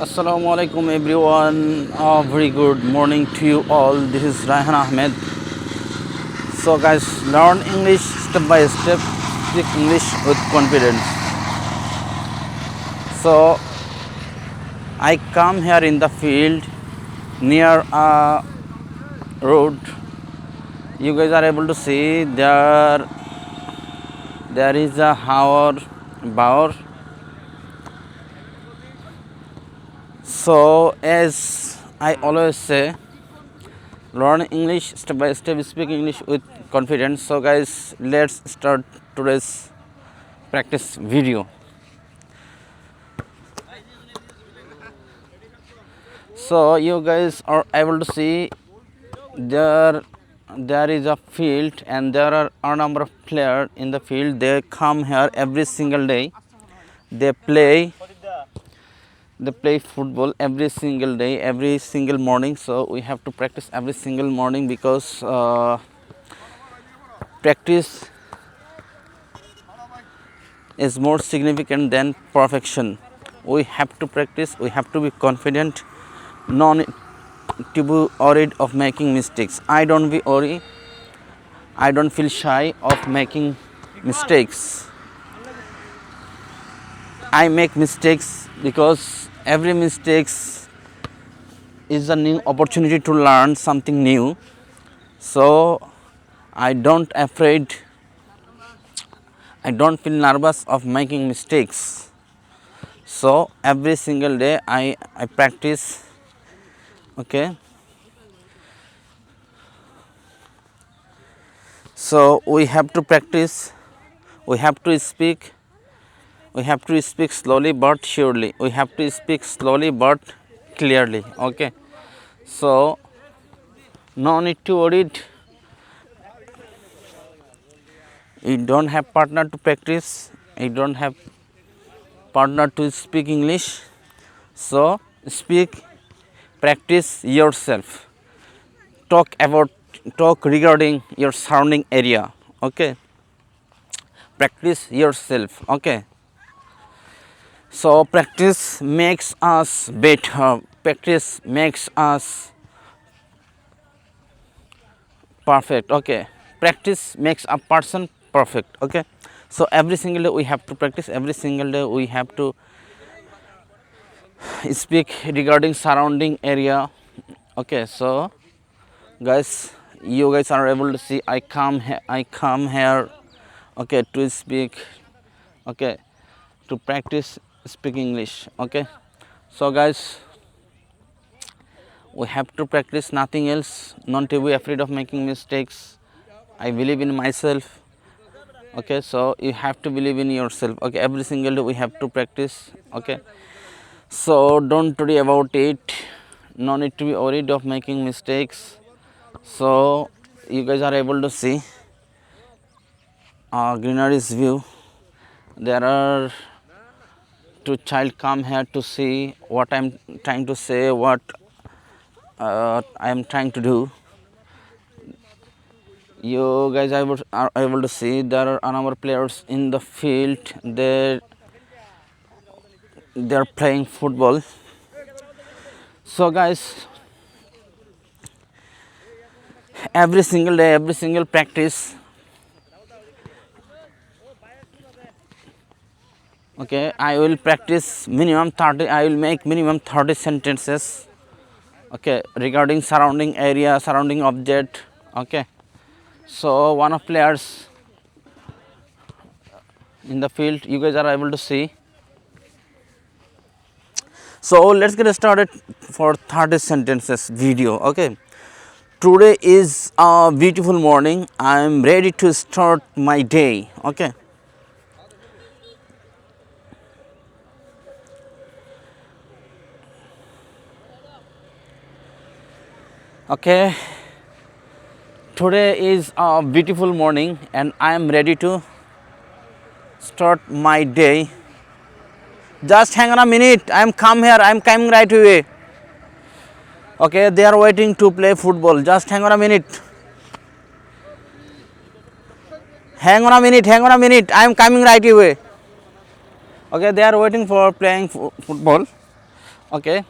Assalamu alaikum everyone. Very good morning to you all. This is Raihan Ahmed. So guys, learn English step by step. Speak English with confidence. So I come here in the field near a road. You guys are able to see there is a Haor Baor. So as I always say, learn English step by step, speak English with confidence. So guys, let's start today's practice video. So you guys are able to see there is a field and there are a number of players in the field. They come here every single day. They play football every single day, every single morning. So we have to practice every single morning because practice is more significant than perfection. We have to practice, we have to be confident, not to be worried of making mistakes. I don't be worried, I don't feel shy of making mistakes. I make mistakes because every mistake is a new opportunity to learn something new. So I don't feel nervous of making mistakes. So every single day I practice. Okay, so we have to practice, we have to speak slowly but surely, we have to speak slowly but clearly. Okay, so no need to worry. You don't have partner to practice, you don't have partner to speak English. So practice yourself, talk regarding your surrounding area. Okay, practice yourself. Okay, so practice makes us better, practice makes us perfect. Okay, practice makes a person perfect. Okay, so every single day we have to practice, every single day we have to speak regarding surrounding area. Okay, so guys, you guys are able to see I come here, okay, to speak, okay, to practice speak English. Okay, so guys, we have to practice, nothing else, not to be afraid of making mistakes. I believe in myself. Okay, so you have to believe in yourself. Okay, every single day we have to practice. Okay, so don't worry about it, no need to be worried of making mistakes. So you guys are able to see greenery's view. There are two child come here to see what I'm trying to say, what I am trying to do. You guys are able to see there are a number of players in the field. They're playing football. So guys, every single day, every single practice, okay, I will practice minimum 30, I will make minimum 30 sentences, okay, regarding surrounding area, surrounding object. Okay, so one of players in the field, you guys are able to see. So let's get started for 30 sentences video. Okay, today is a beautiful morning, I am ready to start my day. Okay, okay, today is a beautiful morning and I am ready to start my day. Just hang on a minute, I am come here, I am coming right away. Okay, they are waiting to play football. Just hang on a minute. Hang on a minute, I am coming right away. Okay, they are waiting for playing football. Okay,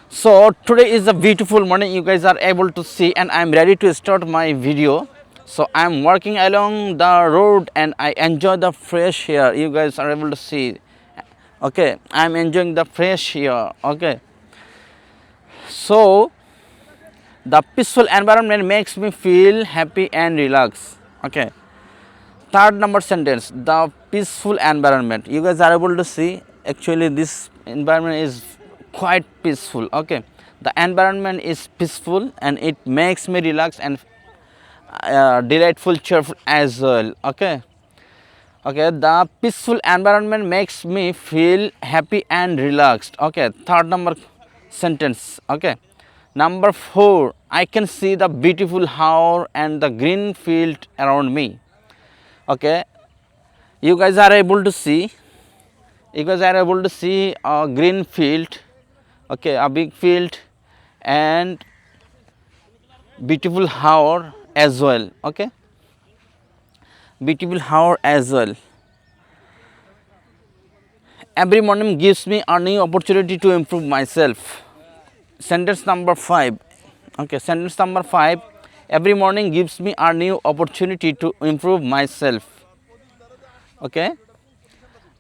so today is a beautiful morning, you guys are able to see, and I'm ready to start my video. So I'm walking along the road and I enjoy the fresh air, you guys are able to see. Okay, I'm enjoying the fresh air. Okay, so the peaceful environment makes me feel happy and relaxed. Okay, third number sentence, the peaceful environment, you guys are able to see, actually this environment is quite peaceful. Okay, the environment is peaceful and it makes me relax and delightful, cheerful as well. Okay, okay, the peaceful environment makes me feel happy and relaxed. Okay, third number sentence. Okay, number 4, I can see the beautiful Haor and the green field around me. Okay, you guys are able to see, a green field. Okay, a big field and beautiful Haor as well. Okay, beautiful Haor as well. Every morning gives me a new opportunity to improve myself. Sentence number 5. Okay, sentence number 5, every morning gives me a new opportunity to improve myself. Okay,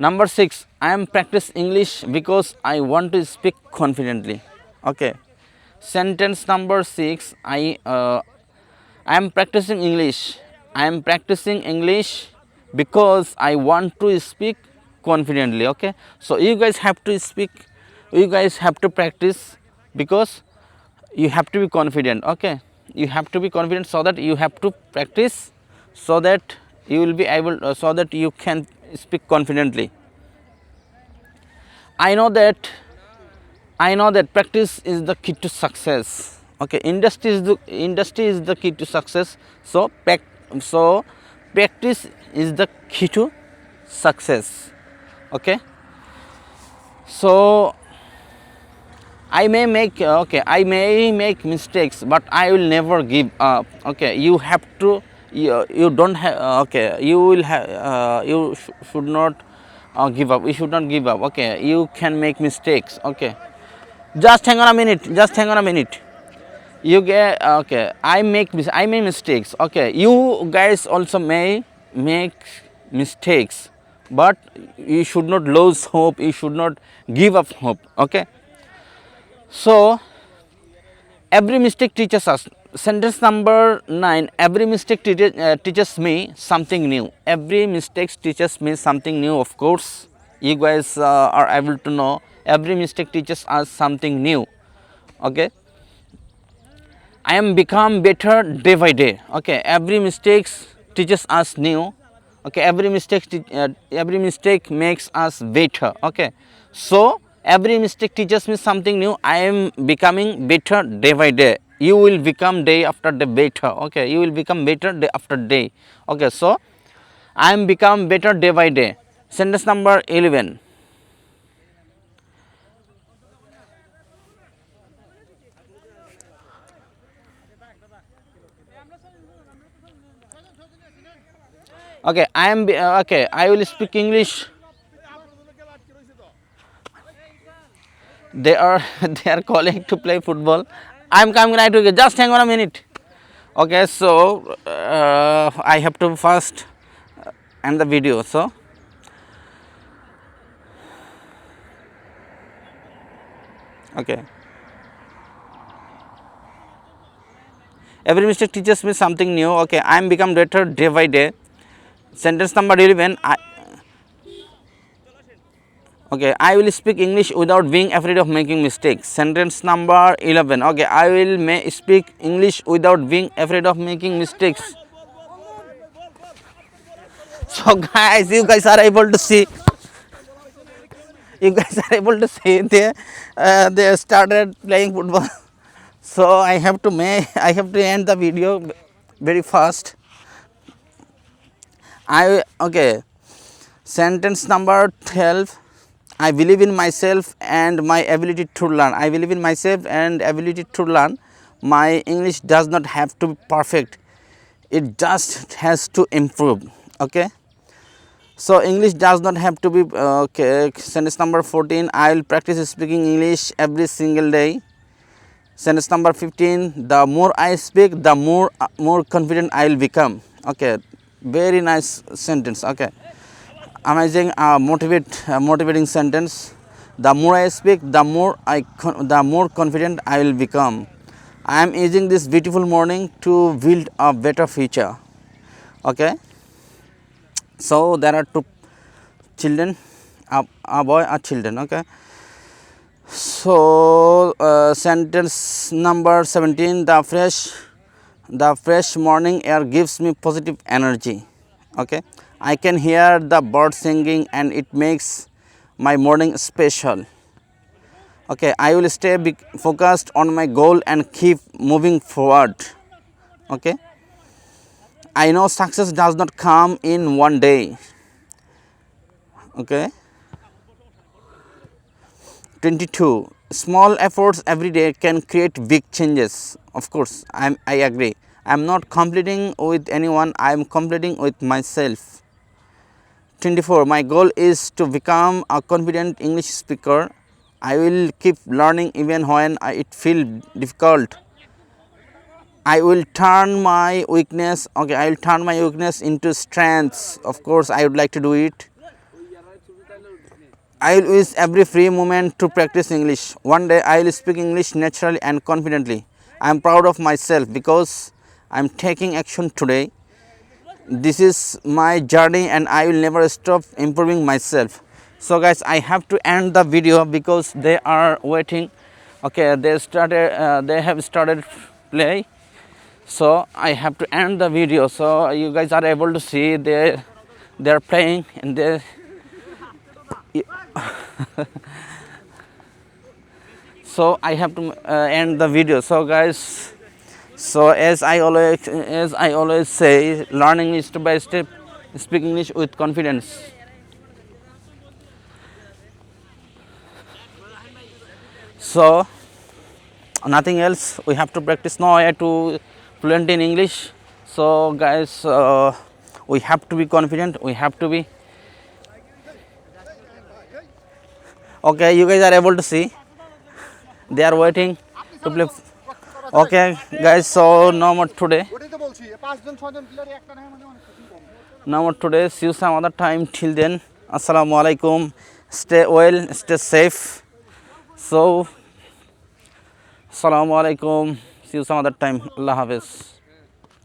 number 6, I am practice English because I want to speak confidently. Okay, sentence number 6, I am practicing English. I am practicing English because I want to speak confidently. Okay, so you guys have to speak, you guys have to practice because you have to be confident. Okay, you have to be confident, so that you have to practice, so that you will be able, so that you can speak confidently. I know that practice is the key to success. Okay, industry is the key to success. So practice is the key to success. Okay, so I may make mistakes, but I will never give up. Okay, you have to, you don't have, okay, you will have, should not give up. You should not give up. Okay, you can make mistakes. Okay, just hang on a minute. You get, okay, I make mistakes. Okay, you guys also may make mistakes, but you should not lose hope. You should not give up hope. Okay, so every mistake teaches us. Sentence number 9, every mistake teaches me something new. Every mistake teaches me something new. Of course, you guys are able to know, every mistake teaches us something new. Okay, I am become better day by day. Okay, every mistake teaches us new. Okay, every mistake makes us better. Okay, so every mistake teaches me something new. I am becoming better day by day. You will become day after day better. Okay, you will become better day after day. Okay, so I am become better day by day. Sentence number 11. Okay, okay, I will speak English. They are they are calling to play football. I'm coming right away. Just hang on a minute. Okay, so I have to first end the video. So okay, every mistake teaches me something new. Okay, I am become better day by day. Sentence number 11. Okay, I will speak English without being afraid of making mistakes. Sentence number 11. Okay, I will speak English without being afraid of making mistakes. So guys, you guys are able to see, they started playing football. So I have to end the video very fast. Okay, sentence number 12. I believe in myself and my ability to learn. I believe in myself and ability to learn. My English does not have to be perfect. It just has to improve. Okay. So English does not have to be okay. Sentence number 14, I will practice speaking English every single day. Sentence number 15, the more I speak, the more confident I will become. Okay, very nice sentence. Okay, amazing, motivating sentence. The more I speak, the more confident I will become. I am using this beautiful morning to build a better future. Okay, so there are two children, a boy, a children. Okay, so sentence number 17, the fresh morning air gives me positive energy. Okay, I can hear the birds singing and it makes my morning special. Okay, I will stay focused on my goal and keep moving forward. Okay, I know success does not come in one day. Okay, 22, small efforts every day can create big changes. Of course, I agree. I am not competing with anyone, I am competing with myself. 24, my goal is to become a confident English speaker. I will keep learning even when it feels difficult. I will turn my weakness, okay, I will turn my weakness into strengths. Of course, I would like to do it. I will use every free moment to practice English. One day I will speak English naturally and confidently. I am proud of myself because I am taking action today. This is my journey and I will never stop improving myself. So guys, I have to end the video because they are waiting. Okay, they have started play. So I have to end the video. So you guys are able to see they are playing and they so I have to end the video. So guys, so as I always say, learning is step by step, speak English with confidence. So nothing else, we have to practice now to fluent in English. So guys, we have to be confident, we have to be okay. You guys are able to see they are waiting to play. Okay guys, so no more today, see you some other time. Till then, assalamu alaikum, stay well, stay safe. So assalamu alaikum, see you some other time. Allah Hafiz.